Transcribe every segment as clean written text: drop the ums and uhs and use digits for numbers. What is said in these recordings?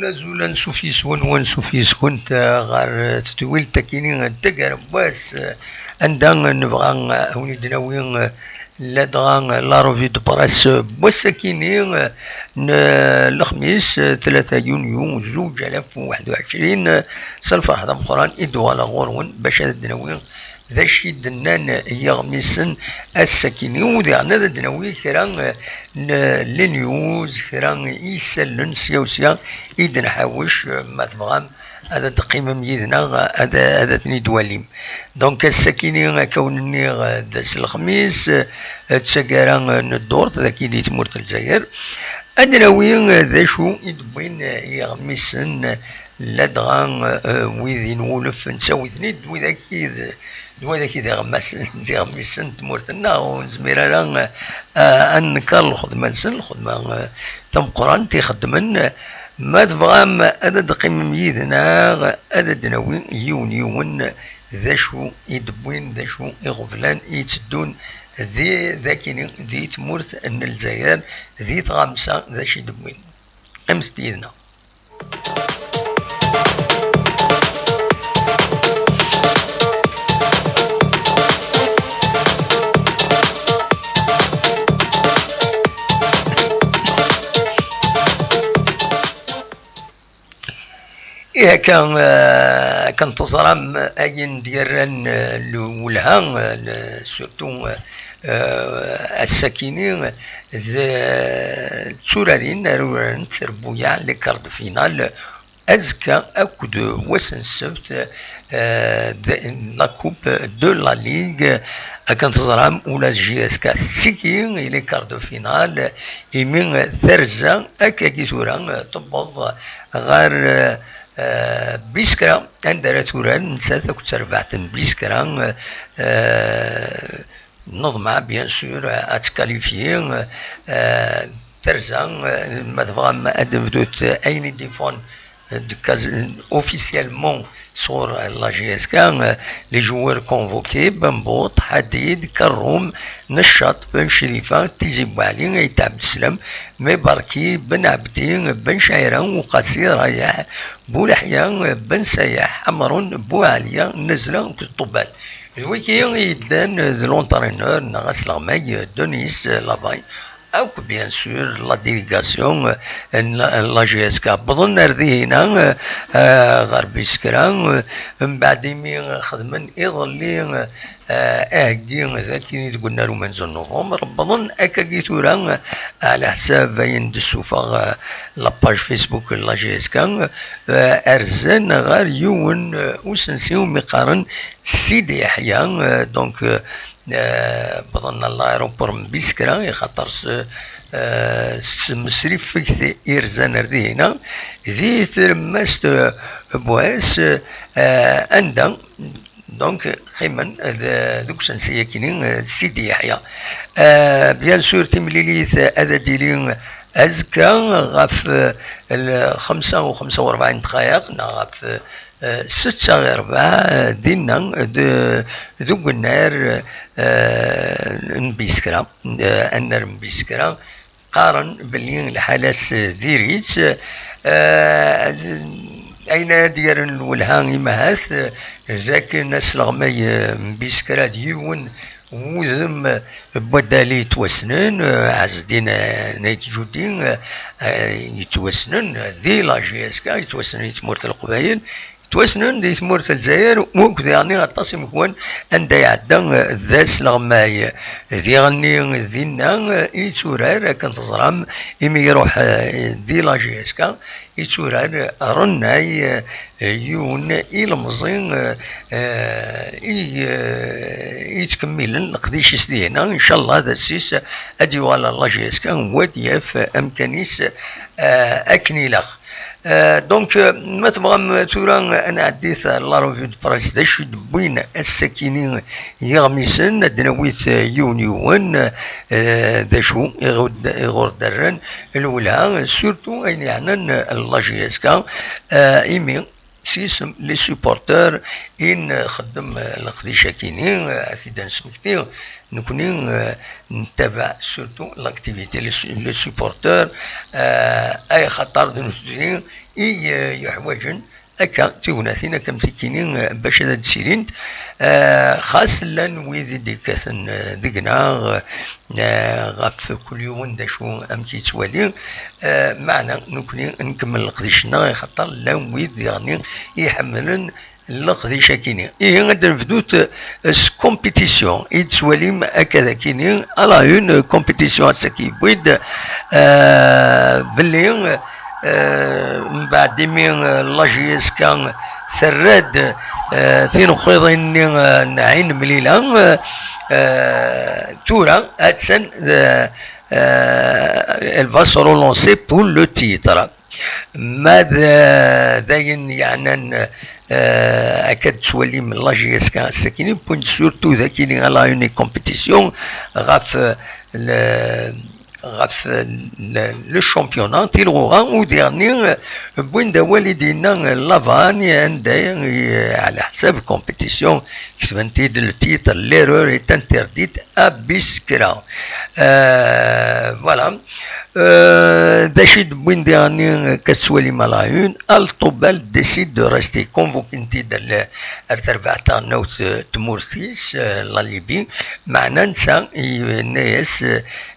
أزول نسوفيس ونسوفيس كنت غار تتويل تكيني الدقر باس عندنا نبغى وليدنا وين لدغا لا روفي دو براس بوسكيني الخميس 3 يونيو 2021 سالفرح هذا القرآن إدو على غورون باش هذا الدناوين ذا الشي دنان يغمسن السكيني وذي عنا ذا دناوي كران لنيوز كران يسلن سيوسيا إذن حاوش ما تبغام هذا تقييم ميدنا هذا تني دواليم دونك السكيني كونني داس الخميس تسكران الدور ذاكي دي تمورت الجزائر أدناوي ذا شو يدوين يغمسن لدغان ويذين ولف نسوي ثنيد وذاك غمسن تمورتنا ونزمير أنكر الخدمة تم قران تيخدمن ما تبغام هذا دقيم ميدنا هذا دناوين يون ذا شو يدبوين ذا شو يغفلان يتدون ذاكين ذي تمورت أن الجزائر ذي تغمسة ذا شي دبوين قمت ديدنا إيه كان تزرم أين ديران الولهان سورتو السكينين تورارين روران تربويا لكارد فينال أزكى أكد وسن السبت لا كوب دو لا ليغ كان تزرم ولا جي اس كا سيكين إلى كارد فينال يمين ثرزا أكاكي توران تبض غير بيسكرا عندنا توران نسات كنت رفعت بيسكرا نظمة بيان سور اتكاليفيين ترزان ما تبغى ما ادفدوت اين ديفون اوفيسيالمون sur la GSK les joueurs convoqués بنبوط حديد كروم نشاط بن شريفة تيزي بوالين عتاب السلام مباركي بن عبدين بن شعيران وقصير رياح بولحيان بن سياح حمرون بواليا نزلة كالطبال الويكي يدان لونترينور نغاس لغماي دونيس لافاي أو بيان سور لا ديليغاسيون لا جي اس كا بظن ردي هنا غربي سكران من بعد مي خدمن يظلي اهجي ذاكي قلنا له منزل نوفمبر بظن اكاكي توران على حساب يندسوفا لاباج فيسبوك لا جي اس كا ارزان غير يون وسنسيو مقارن سيدي يحيى دونك بظن الايروبور من بيسكرا يخاطر مسريف فيك إرزان ردي هنا ذي ترمست بواس عندها دونك خيمن ذوك سنسيا كينين سيدي يحيى بيان سور تمليليث هذا ديلين أزكى غاف 45 دقائق غاف 6 غير 4 دينا ذوك النار نبيسكرا النار نبيسكرا قارن باللي الحالات ديريت أين ديال الولهان مهاث ذاك الناس لغماي مبيسكرا ديون وذم بدالي يتوسنن عزدين نايت جودين يتوسنن ذي لا جي اس كا يتوسنن يتمورت القبايل توسنن دي ثمورة الجزائر وكذا يعني غطاس مكون عند يعدى ذاس لغماي ذي غني ذينا يتورار كنت تزرم إمي يروح دي لاجيسكا يتورار رناي يون إلمزين يتكمل القديش سدينا إن شاء الله هذا السيس أدي ولا لاجيسكا ودياف أمكانيس أكنيلخ دونك ما تبغى تورا انا عديت لا روفي دو برايس داش بوين السكينين يغمسن دنويت يونيون داشو يغور درن الاولى سورتو اين يعني لاجيسكا ايمي سيسم لي سوبورتور ان خدم القديشه كينين اثيدان سمكتي نكونين نتابع سورتو لاكتيفيتي لي سوبورتور اي خطر دنوتين يحوجن هكا تيوناثينا كمسكينين باش هذا السيرينت خاص لان ويدي ديكاثن دقنا غاف كل يوم داشو امتي توالي معنا نكوني نكمل القديشنا خاطر لان ويد يعني يحملن القديشه كيني غادي نفدوت كومبيتيسيون يتواليم هكذا كيني على اون كومبيتيسيون هتاكي بويد باللي من بعد من لاجيس كان ثراد ثين خيضين عين مليلة تورا هاتسن elle va se relancer pour le titre ماذا ذاين يعني أكاد تولي من لاجيس كان السكينين بوين سورتو ذاكيني على اون كومبيتيسيون غاف لو شامبيونات تيلغوغا وديرني بوين دا والدينا لافاني عندها على حساب الكومبيتيسيون كتبنتي دو تيتر ليرور ايت انترديت ابيسكرا فوالا داشي بوين ديرني كتسوالي ملايون الطوبال ديسيد دو ريستي كونفوكينتي دال ارتربع تاع نوت تمورثيس لا ليبي معنا نسا الناس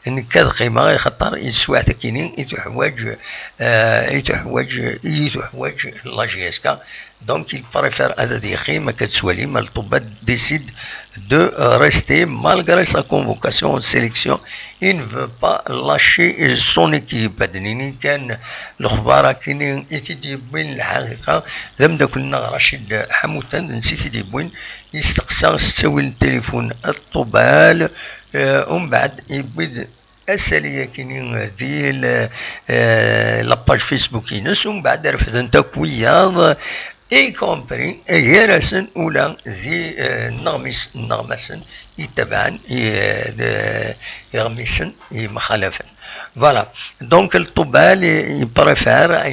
نكاد قيمة خطر يسوع تكينين يتحوج لاجيسكا donc il préfère هذا ديخي ما كتسوالي ما الطوبات décide de rester malgré sa convocation en sélection il ne veut pas lâcher son équipe دنيني كان الأخبار كاينين يتيدي بوين الحقيقة لم كنا رشيد حموتان نسيت يدي بوين يستقسى ستاوي التليفون الطوبال ومن بعد يبيد اساليه كاينين ديال لاباج فيسبوك ينس ومن بعد رفدن تكويا اي كومبري يرسن ولا ذي نغمسن يتبعن يغمسن مخالفا فوالا دونك الطوبال يبريفير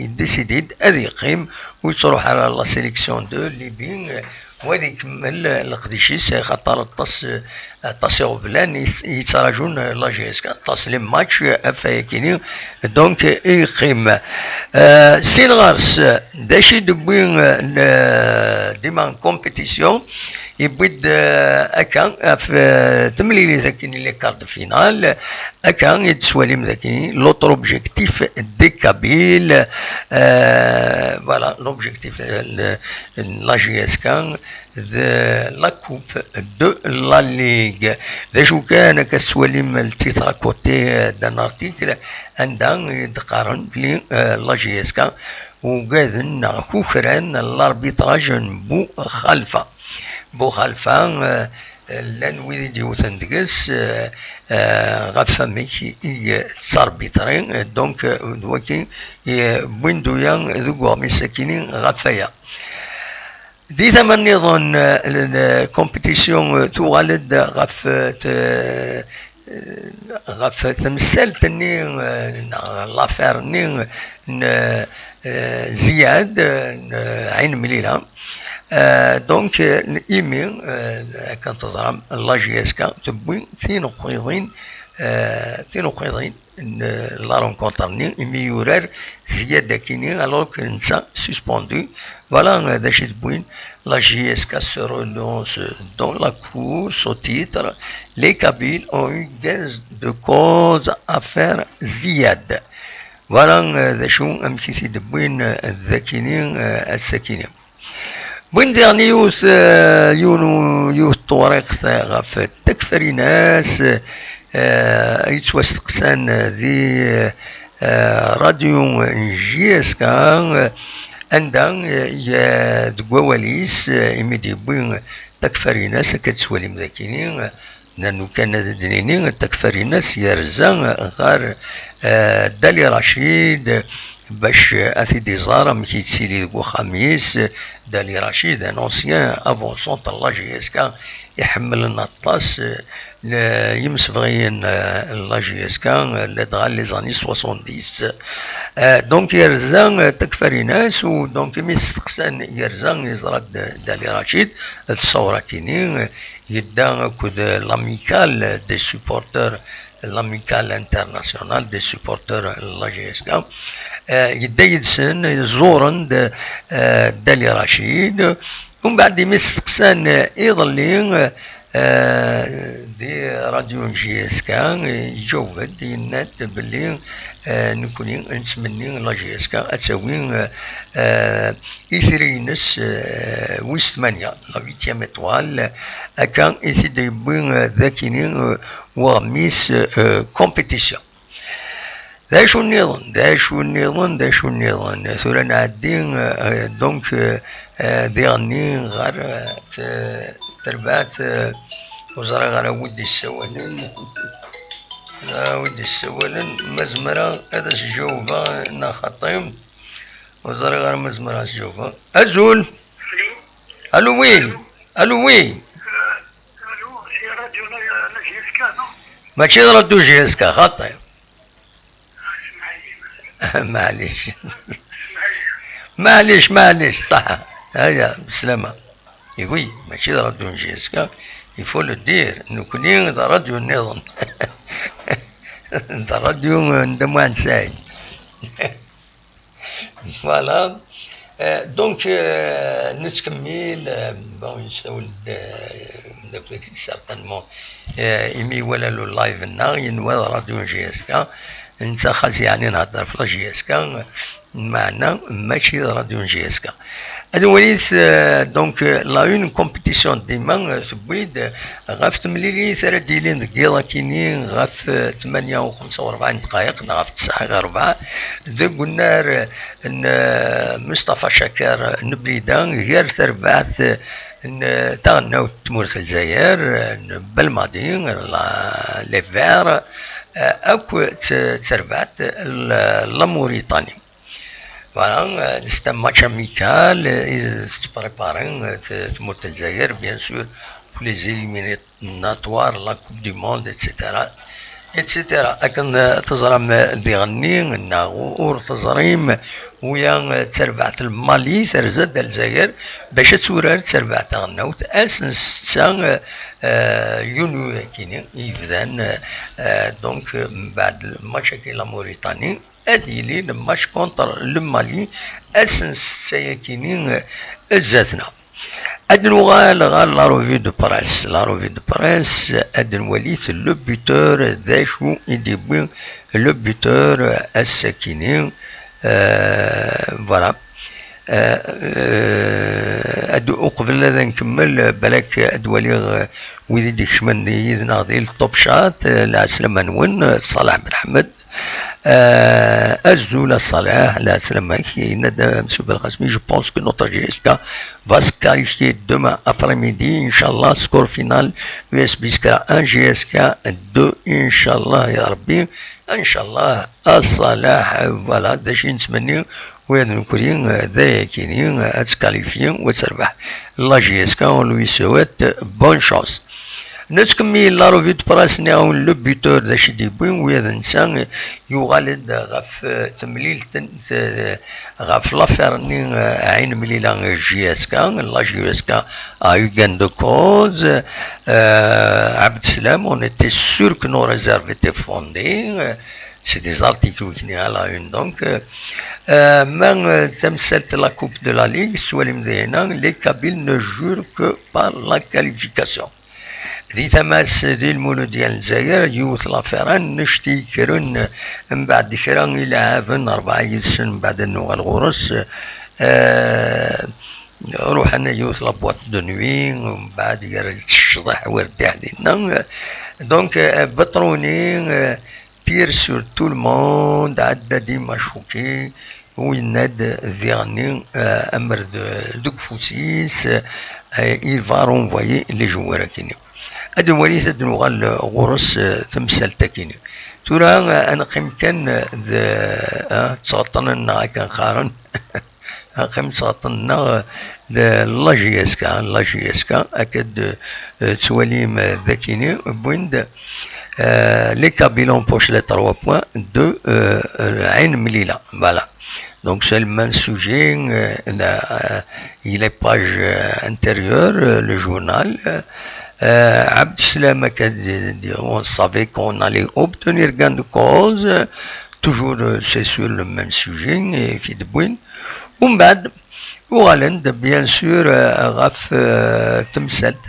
يديسيديد هذا يقيم وتروح على لا سيليكسيون دو ليبين وهذا يكمل القديشيس خاطر الطاس بلان يتراجون لاجيسكا طاس لي ماتش افايكيني دونك يقيم سين غارس داشي دبوين ديما كومبيتيسيون يبيد اكا في تمليلي ذاكيني لي كارت فينال اكا يتسوالي ذاكيني لوتر اوبجيكتيف دي كابيل فوالا لوبجيكتيف لاجيسكا لا كوب دو لا ليغ داشو كان كتسوالي التيتر كوتي دان ارتيكل عندها يتقارن بلي لاجيسكا وقاذن كوكران الاربيتراج بو خلفه لان ويدي ديوثن دقس غفاميك تاربيترين دونك دوكي بويندويا ذو مساكينين غفايا دي ثمن نظن الكومبيتيسيون توالد غف تمثال تني لافير ني زياد عين مليلة دونك الايميل كان تظهر لاجيسكا تبوين ثين قيضين لا رونكونترني ايمي يورار زياد كيني الوغ كنسا سسبوندو فوالا داش تبوين la JSK se relance dans la course au titre. Les Kabyles ont eu gain de cause à faire Ziyad. فوالا ذا شو أمشي تدبوين الذاكينين الساكنين. بوين ديرني يوث طوريق غاف تكفري ناس يتوسقسان ذي راديو جيسكا عندها يا دقواليس إميدي بوين تكفري ناس كتسوالي مذاكينين لأنه كان دنينين تكفري ناس يرزان غار دالي رشيد باش اثي دي زارا مكي تسيلي دكو خميس دالي رشيد ان اونسيان افونسون طلا جيسكا يحمل النطاس يمسفغين لا جيسكا لدغال لي زاني 70 دونك يرزان تكفري ناس ودونك ميستقسان يرزان يزرد دالي رشيد تصورا كينين يدا كود لاميكال دي سوبورتور l'amicale internationale des supporters la GSK يدا يدسن يزورن دالي رشيد ومن بعد مستقسان يظلين دي راديو GSK يجود ينات باللي نكونين نتمنين لا GSK اتساوين إثرينس وستمانيا لا فيتيام اتوال كان يثيد يبوين ذاكينين وغميس كومبيتيسيون. ذا شو النظام ثورا نعدين دونك ديغني غير تربات وزرا غير ودي السوالن مزمرة هذا الجوفا نخطيم وزرا غير مزمرة الجوفا أزول ألو وين ماشي ردو جيسكا خطيم معليش صح هيا بسلامة وي ماشي راديو جيسكا يفو لو دير نكونين دا راديو النظام دا راديو ندموان ساي فوالا دونك نتكمل بون يساول داك سارتانمون ايمي ولا لو لايف النار ينوى راديو جيسكا انت خاص يعني نهضر في لا جيسكا معنا ماشي راديو جيسكا هذا وليت دونك لا اون كومبيتيسيون ديما تبويد غاف تمليلي ثلاث ديالين دقيقه كاينين غاف 48 دقائق غاف 9 غير 4 قلنا مصطفى شاكر نبليدان غير تربعت تغناو تمورت الجزائر بالماضي لي فير اكو تربعت لا موريتاني. Voilà, c'est un match amical, ils se préparent pour الجزائر bien sûr pour les éliminatoires, la Coupe du Monde, etc. لكن تزرم ديغني ناغور تزريم ويا تربعت المالي ترزد الجزائر باش تورار تربعت غناوت اسن 6 يونيو كيني يبدان دونك من بعد الماتش كي لا موريتاني هادي لي الماتش كونتر المالي اسن 6 كيني زاتنا. أدن وغال لا روفي دو بريس أدن وليت لو بوتور ذا شو يديبوين لو بوتور الساكنين فوالا أدو قبل هذا نكمل بالك أدوالي ويدي ديك شمن يدنا ذي الطوب شات العسلامة نون صلاح بن حمد الزول صلاح العسلامة ندى مسوب القاسمي. جو بونس كو نوتر جيسكا va se qualifier demain après-midi inchallah score final USB SK 1 GSK 2 inchallah يا ربي inchallah الصلاح فوالا داشي نتمنيو وين نكونين ذا كاينين اتكاليفيين وتربح لا GSK on lui souhaite bonne chance. نتكمل لا روفي دو براس ناون لو بوتور ذا شي ديبوين ويا الانسان يغالد غاف تمليل غاف لافيرني عين مليلا GSK لا GSK a eu gain de cause عبد السلام on était sûr que nos réserves étaient fondées c'est des articles qui à la une donc من تمثلت la coupe de la ligue سوالي مدينا les Kabyles ne jurent que par la qualification. ذي تماس ذي المولو ديال الجزائر يوث لافيران نشتي كرن من بعد كران إلى عافن 4 سن من بعد النوغ الغرس روح انا يوث لابواط دو نوي ومن بعد يرد الشطح ورد علينا دونك بطروني تير سور تو الموند عدى ديما شوكي ويناد ذيغني امر دوك فوسيس il va renvoyer les joueurs كيني هاد وليس هاد نوغال غرس تمثال تاكيني تورا انا قيم كان تسغطنا كان خارن قيم تسغطنا لا جي اس كا اكد تواليم ذاكيني بويند les Kabyles empochent les 3 points de Ain Melilla. Voilà. Donc c'est le même sujet. Il est page intérieure, le journal. Abdeslam on savait qu'on allait obtenir gain de cause. Toujours c'est sur le même sujet. Fidbouin. Umbad. Oualend, bien sûr, Raf Temset,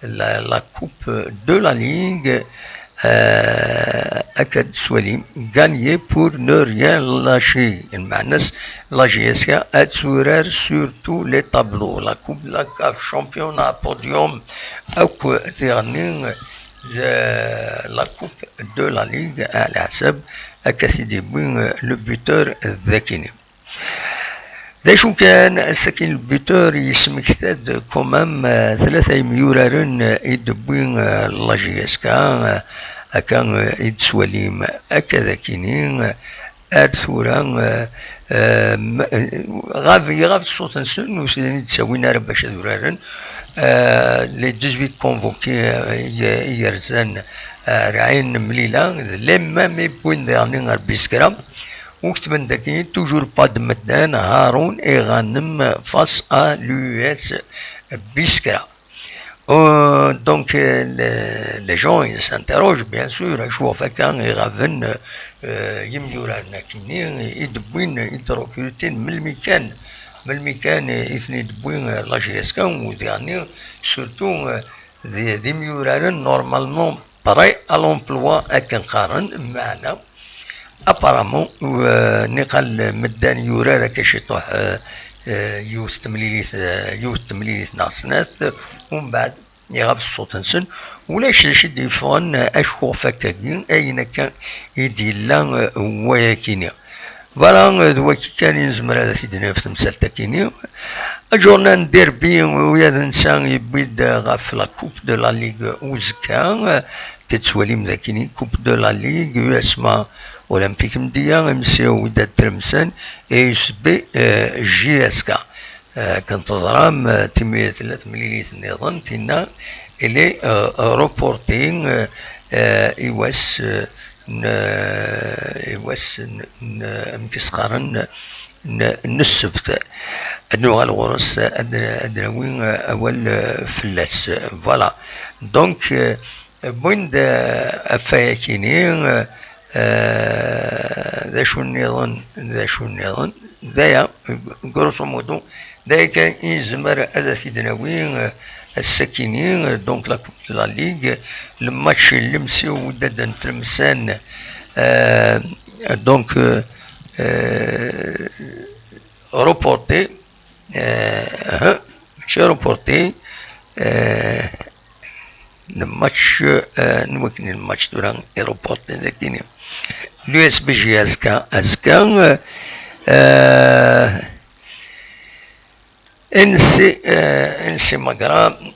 la coupe de la Ligue. أكد سوليم gagné pour ne rien lâcher المعنى la GSK أتورر surtout les tableaux la coupe de la CAF championnat podium أو ثاني la coupe de la Ligue على حسب أكثر بين le buteur الذكي ذا شو كان السكين البيتور يسمكتاد كومام 3 ميورارن يدبوين لا جي اس كا كان يتسوليم هكذا كينين ارثورا غاف الصوت نسن وسيدي تساوينا باش دورارن لي 18 كونفوكي يرزان راعين مليله لما مي بوين ديرني بيسكرام وكتبن داكي توجور با دمدان هارون غانم فاس ا لو اس بيسكرا دونك لي جون يسانتروج بيان سور شو فكان يغافن يميورنا كيني يدبوين يدروكيوتين من المكان اثني يدبوين لا جي اس كان ودياني سورتو دي ميوران نورمالمون باراي ا لومبلوا اكن قارن معنا ابارامون نقل مدان يورا كشطوح يوث تمليليث ناصناث ومن بعد يغاب الصوت نسن ولاش شد يفغن اشوف فكاكين اين كان يديلا وياكيني فوالا دواكي كان ينزمر هذا سيدنا في تمثال تاكيني اجورنا ندير بي ويا الانسان يبيد غاف لا كوب دو لا ليغ وزكا تتسوليم ذاكيني كوب دو لا ليغ يسمى اولمبيك مديا مسيو وداد ترمسان اس بي جي اس كا كانت ضرام تمية 3 مليليت النظام تينا الي روبورتين ايواس مكسقارن السبت النوع الغرس ادراوين اول فلاس فوالا دونك بويند افايكينين ذا شو النظام ذايا غروسو مودو ذايا كان يزمر هذا سيدناوين الساكنين دونك لا كوب لا ليغ الماتش اللي مسيو وداد تلمسان دونك روبورتي ماشي روبورتي الماتش نوكني الماتش دوران روبورتي ذاكيني اليو اس بي جي اسكا انسي مقرا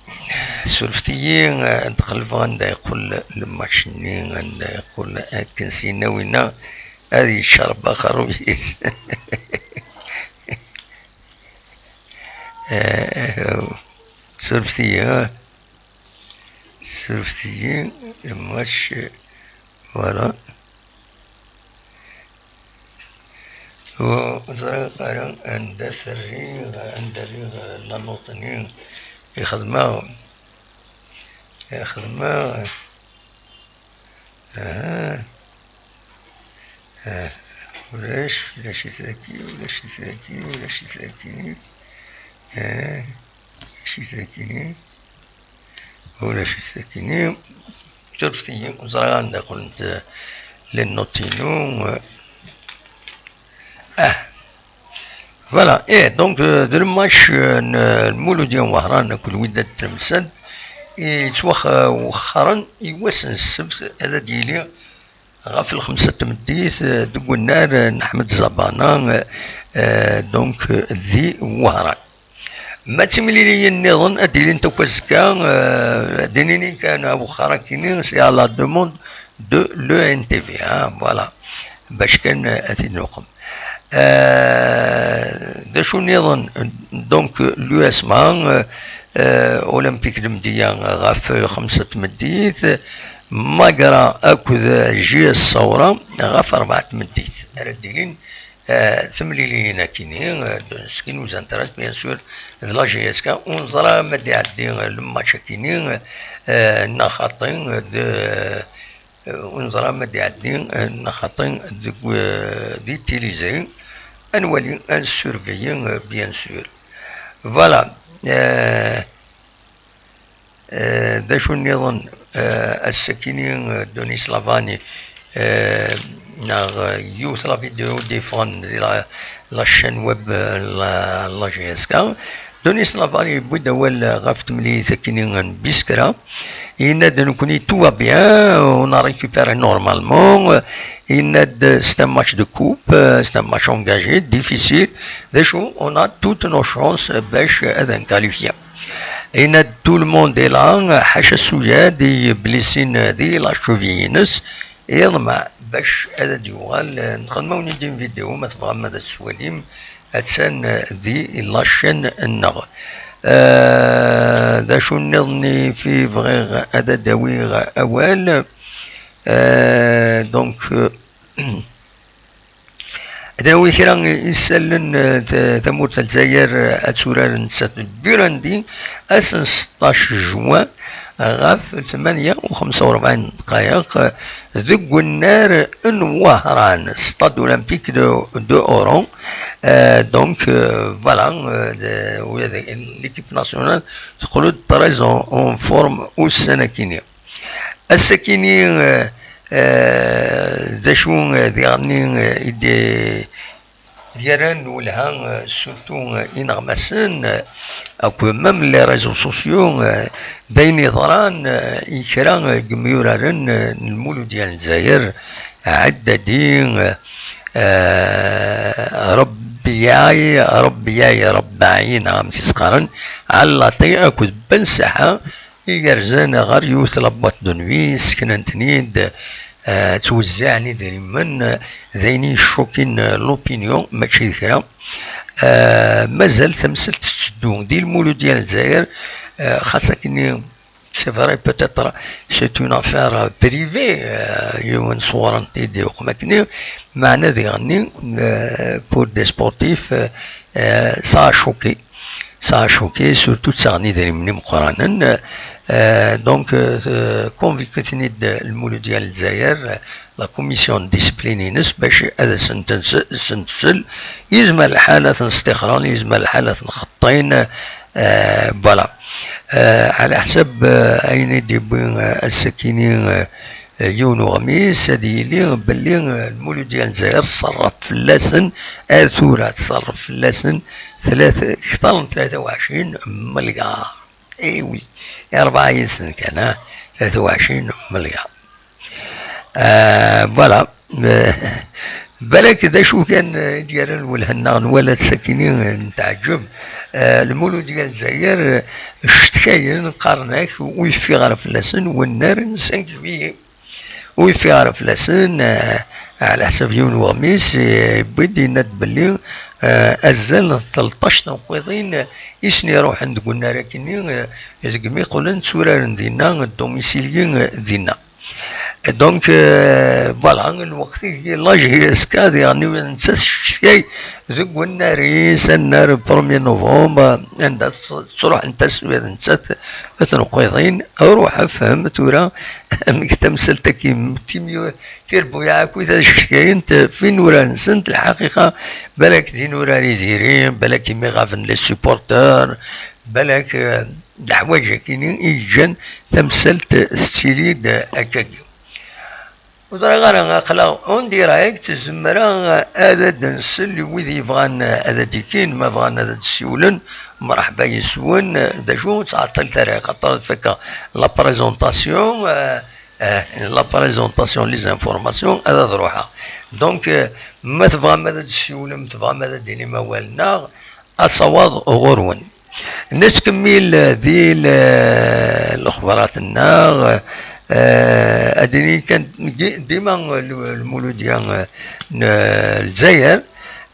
سولفتيين دخل دا يقول الماتش نين دا يقول كنسينا وينا هذه الشربة خرويس سولفتيين الماتش فوالا وزرقاً عند سريغ عند ريغ لنوطنين يخدموا ولاش ثاكي شي ثاكي ولا شي ساكنين ترفي زران قلت للنوتينو فوالا دونك دو الماتش المولودية وهران كل وداد تمسد وخرا يوسن السبت هذا ديالي غاف الخمسة تمديث دق النار نحمد زبانا دونك ذي وهران ما تملي لي النظام اديلي انت كوزكا دينيني كان ابو خراكيني سي على دوموند دو لو ان تي في فوالا باش كان اثي نقم دا شو النظام دونك لو اسمان اولمبيك دمديا غاف خمسة مديث ماقرا اكو جي الصورة غاف 4 مديث رديلين ثملي لي هنا كينين سكين وزانترات بيان سور لا جي اس كا ونظرا مدي عدي الماتش كينين نخاطين ونظرا مدي عدي نخاطين دي تيليزي انولي ان سورفيين بيان سور فوالا دا شو النظام السكينين دوني سلافاني ناغ يوث لا فيديو ديفون لا شين ويب لا جي اس كا دونيس لافالي بودا ولا غافت ملي ساكنين بسكرا يناد نكوني تو بيان اون ريكوبيري نورمالمون يناد سي ان ماتش دو كوب سي ان ماتش انجاجي ديفيسيل دي شو اون ا توت نو شونس باش هذا نكاليفيا يناد تو الموند لا حاشا السوجا دي بليسين دي لا شوفينس يضمع باش هذا ديوغال نخدمو ندير فيديو ما تبغى ماذا السواليم هتسان ذي لاشين النغ دا شو نظني في فغيغ هذا داويغ اوال دونك داوي كرا يسالن ثمور الجزائر اتسورار نسات بيراندي اسن 16 جوان غاف 48 دقائق ذق النار وهران ستاد اولمبيك دو اورون دونك فوالا ليكيب ناسيونال تقولوا تريز اون فورم والسناكيني السكيني ذا شو ذي ديالن ولها سورتو إنغمسن أكو مام لي ريزو سوسيو بين ظران إكرا جميورارن المولود ديال الجزائر عددين ربعين عام تسقرن على طي أكو بنسحة يجرزن غير يوث لبط دنوي سكنن تنيد توزعني دائما ذيني شوكين لوبينيون ماشي كرا مازال تمثل تسدو دي المولود ديال الجزائر خاصة كني سي فري بوتيتر سي اون افير بريفي يوان صورنتي دي وقمتني معنا ديالني بور دي سبورتيف سا شوكي سورتو تساغني دائما مقرانا دونك كونفيكتني المولود ديال الجزائر لا كوميسيون ديسيبلينينس باش هذا سنتسل يزمى الحالة استقرار يزمى الحالة خطين فوالا على حسب اين يديبون السكينين يونو غميس هادي لي بلي المولود ديال الجزائر تصرف في اللسن اثورة تصرف في اللسن اكثر من 23 مليار ايوي 40 سنة كان 23 مليار فوالا بالك دا شو كان ديال والهنا ولا الساكنين نتعجب المولود ديال الجزائر شتكاين قرناك ويفي غير فلاسن والنار نسانك فيه ويفي غير فلاسن على حسب يونو غميس بدي يناد بلي أزال 13 تنقيضين يسني يروح عند قلنا لكني يزقمي يقولن سورار دينا الدوميسيليين دينا دونك فوالا الوقت لاجي اسكاد يعني ما ننساش شيء ذوك الناريس النار بروميي نوفمبر عند تروح انت سويد نسات تنقيضين روح افهم تورا انك تمثلت كي تيميو تيربو ياك وإذا شكاين انت فين ورا نسنت الحقيقه بالك دي نورا لي ديرين بالك مي غافن لي سوبورتور بالك الحوايج كاينين يجن تمثلت ستيليد هكاكي ودرا غانا خلا اون ديرايكت زمرا هذا دنسل ويذ يبغان هذا ديكين ما بغان هذا تسيولن مرحبا يسون دا شو تعطل تاريخ خاطر فكا لا بريزونطاسيون لي زانفورماسيون هذا ضروحها دونك ما تبغى ماذا تسيولن ما تبغى ماذا ديني ما والنا اصوات غرون نتكمل ذي الاخبارات الناغ اديني كان ديما المولود ديال الجزائر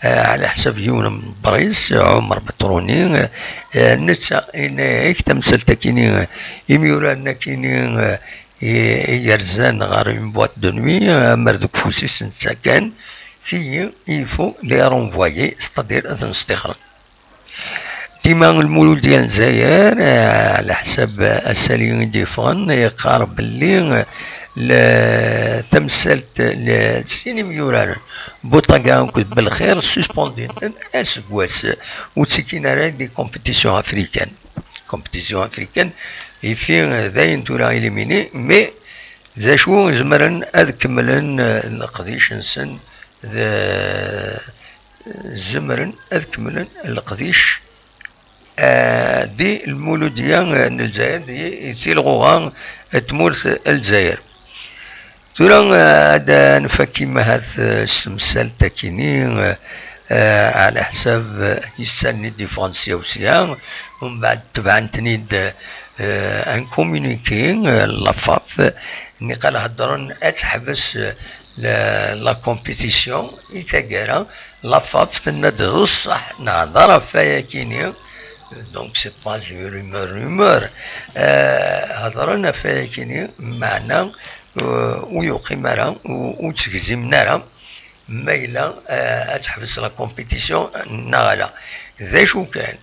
على حسب يون بريس عمر بتروني نتا هيك تمثلت كيني يميولا كيني يرزان غير بواط دو نوي مردوك فوسيس كان في يفو لي رونفوايي ستادير تنستخرج ديما المولود ديال الجزائر على حسب الساليين ديفون يقارب باللي تمثلت لسيني يوران بوطاقا كنت بالخير سسبوندين اسكواس وتسكين على دي كومبيتيسيون افريكان في ذاين تورا إليميني مي ذا شو زمرن أذكملن القضيش نسن زمرن أذكملن القضيش دي المولودية الجزائر دي يتلغوها تمورث الجزائر تورا هذا نفكي مهات السمسال تاكيني على حساب يستني ديفونسيا وسيا ومن بعد تبعا تنيد ان كومونيكي لافاف ني قال هضرون اتحبس لا كومبيتيسيون يتاقرا لافاف تندرس صح نهضر فيا كيني دونك سي با رومور هضرنا فيا كيني معنا ويقيم راه وتجزم نرى مايلا تحبس لا كومبيتيسيون ناغلا ذا شو كان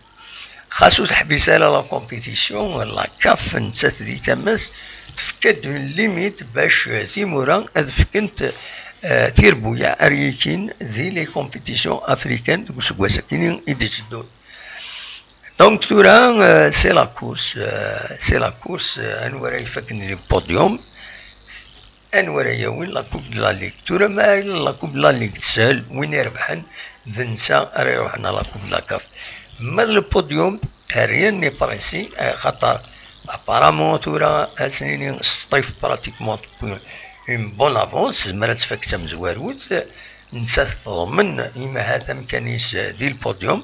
خاصو تحبس على لا كومبيتيسيون لا كاف نتا دي تمس تفكد ليميت باش ثيمورا فكنت تيربويا اريكين ذي لي كومبيتيسيون افريكان سكواسا كاينين يديتدون دونك تورا سي لا كورس انورا يفكن لي بوديوم انورا يوين لا كوب لا ليغ تورا ما لا كوب لا ليغ تسال وين يربحن ذنسا راه يروحنا لا كوب لا كاف ما البوديوم ريان ني بريسي خاطر ابارامون تورا اسنيني سطيف براتيكمون اون بون افونس زعما تفكت مزواروت نسات تضمن إما هذا مكانيس دي البوديوم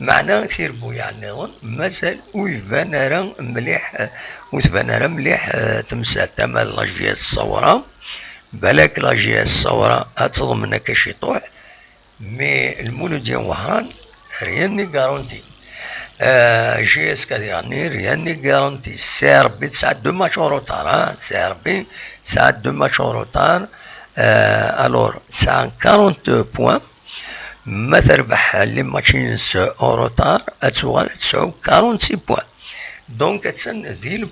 معنا كثير بويا عنيون مازال ويبان راه مليح تمثال تمال لاجياس الصورة بالك لاجياس الصورة تضمن كشطوع مي المولود ديال وهران ريان ني غارونتي جي اس كاد يعني ريان ني غارونتي سي ربي تسعد دو ماتش روتار سي ربي تسعد دو ماتش روتار alors c'est 40 points ما تربح لي ماتشينز او روتار اتوغال تسعو 46 بوان دونك اتسن ذي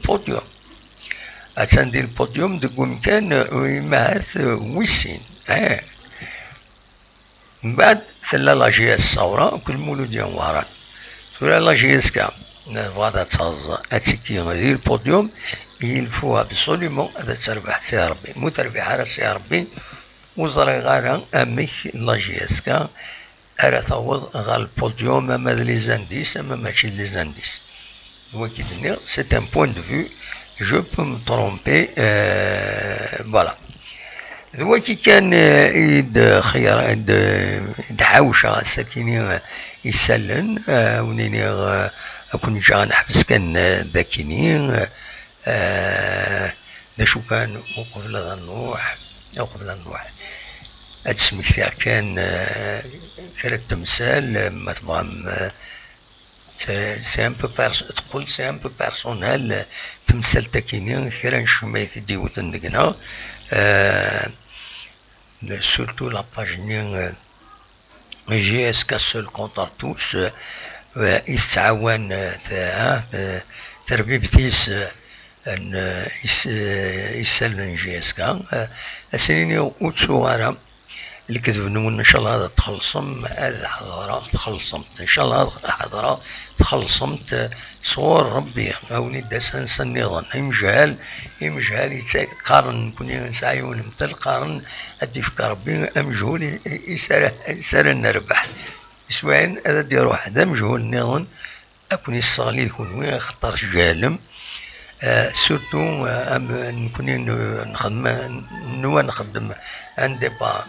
البوديوم دقوم كان ويماث ويسين من بعد ثلا لا جي اس الثورة كل مولود ديال وهران ثلا لا جي اس كا فوالا تهز اتسكي ذي البوديوم il faut absolument هذا تربح سي ربي مو تربح على سي ربي وزري غارا اميك لا جي اس كا ارا ثوض غا البوديوم اما لي زانديس اما ماشي لي زانديس هو كيدني سي ان بوين دو فيو جو بو مو ترومبي فوالا هو كي كان يد خير يد حاوشه ساكنين يسلن ونيني اكون جا نحبس كان ذاكينين نشو كان وقبل النوح هاد السمك تاع كان التمثال ما تبغى سي ان بو تقول سي ان بو بيرسونيل تمثال تاكينين كيرا نشوف ما يديو تندقنا surtout la page GS كاسول كونتر توس يستعاون تربيبتيس يسال GS كا اسنيني وتصوارا اللي كتبنون ان شاء الله هذا تخلصم هذا حضره تخلصمت ان شاء الله هذا حضره تخلصمت صور ربي اوني داسنس النظام يمجهل يتقارن كوني نسعيون مثل قارن ادي في ربي امجهول يسال نربح سواء هذا ديرو حدا مجهول النظام اكون يصغلي يكون وين خطر جالم سورتو نكوني نخدم ان ديبا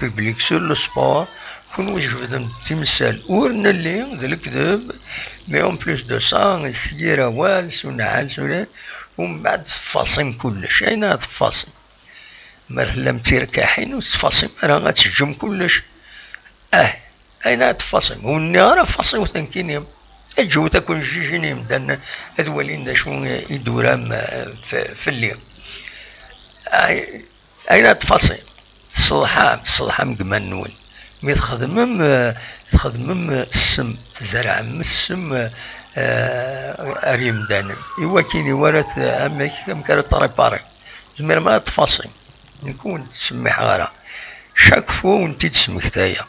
بوبليك سور لو سبور كون واش بدهم تمثال ورنا اللي ذا الكذب مي اون بليس دو سا السيره والس ونعال ومن بعد تفاصم كلش اين تفاصم مرحله متيركاحين وتفاصم راه غتسجم كلش اين تفاصم والنهار فاصم وتنكينيم الجو تكون جيجيني مدن هذولين دا شو يدورام في الليل اين تفاصم تصلحها مقمنون مي تخدمم السم تزرع السم اريم دانم ايوا كيني ورات امك كم كانت طريباري زمير ما تفاصل نكون تسمح غارة شاك فو ونتي تسمك تايا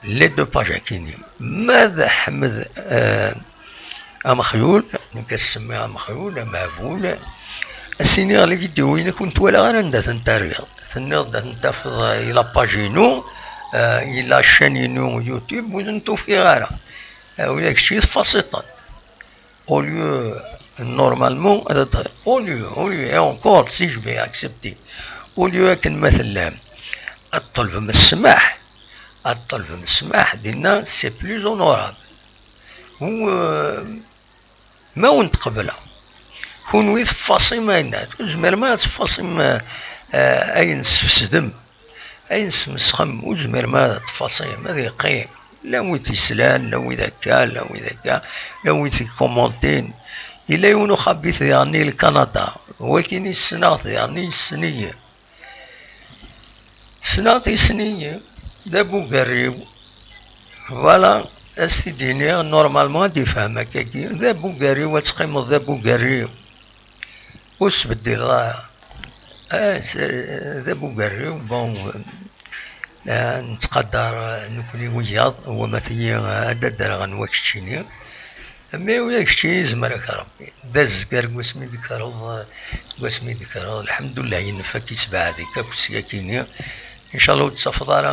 لي دو باج كيني ماذا حمد مخيول نكسمي مخيول مهفول السينيغ اللي فيديوين كنت ولا غير عندها تنتريض تنرض تنتفض الى باجينو الى شانينو يوتيوب وزنتو في غيرها وياك شي فاسطات اوليو نورمالمون اوليو اي اونكور سي جو في اكسبتي اوليو كان مثلا الطلب من السماح ديالنا سي بلوز اونورابل هو ما ونتقبلها كون ويث فاصم اينات وزمر ما تفاصم اين سفسدم اين سمسخم وزمر ما تفاصم هذا قيم لا ويث يسلان لا ويث كا لا ويث كومونتين الا يونو خبيث يعني الكندا ولكن السناط يعني السنيه سناطي سنيه دابو قريب فوالا استديني نورمالمون تفهمك كي دابو قريب وتقيم دابو قريب واش بدي غا دابو قريب بون نتقدر نكوني وياض هو مثلي هذا دار غنواكشتيني مي وياك شتي زمرك ربي داز كارك واسمي ذكر الحمد لله ينفك يسبع هذيك كوسيا كيني ان شاء الله تصفضار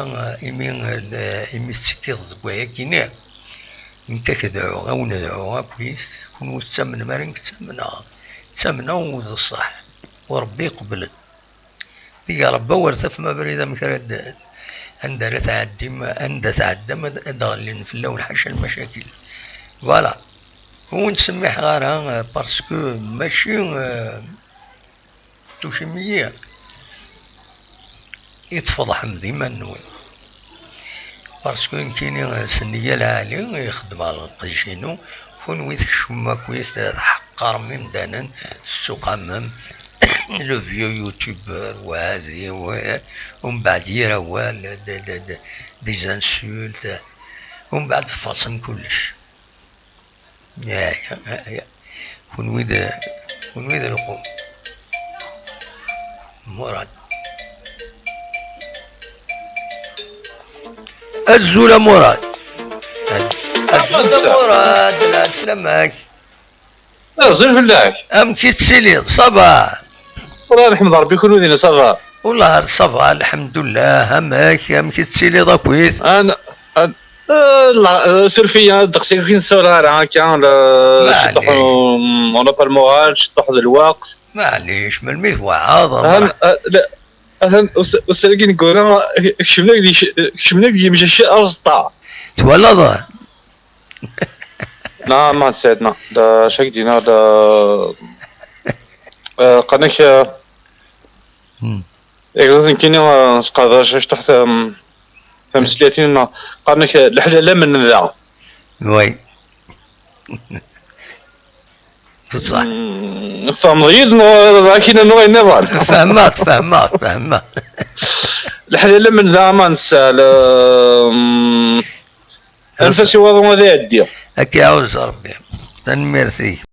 ايمي تسكيض بويا كيني نكا كدعو او ندعو كويس كون تسمن مارين تسمنا وذ الصح وربي يقبل يا رب ورث ما بريده مكرد عند تعدي عند تعدى داغلين في اللون حاشا المشاكل فوالا هو نسميه غير باسكو ماشي توشيمية يتفضح ديما نوي باسكو يمكن سنية العالي يخدم على القجينو فون ويث شما كويس تحقر من دانا السوق عمام لو فيو يوتيوبر وهذه ومن بعد يروى دي زانسولت ومن بعد فاصم كلش يا كون ويد القوم مراد الزولة مراد مراد لا سلامك زين فلاك ام كي تسيلي صباح والله نحمد ربي كل ودينا صباح والله صباح الحمد لله هماك ام كي تسيلي ضكويت انا لا سيرفيا دقسي فين سولا راه كان انا بالمورال شطح الوقت معليش من الميت وعاظم لا انا وسالكي نقول كشمنا دي مش شي ازطا تولى ضا لا ما نسيتنا دا شاك دينا دا قناك اكزاكتلي كاين نسقاش تحت 35 قناك الحلال من ذا وي بصح فمريض لكن انه نظام فهمت الحلال من ذا ما نسى انفسي وضع ذا يدي هكا يعوز ربي تنميرثي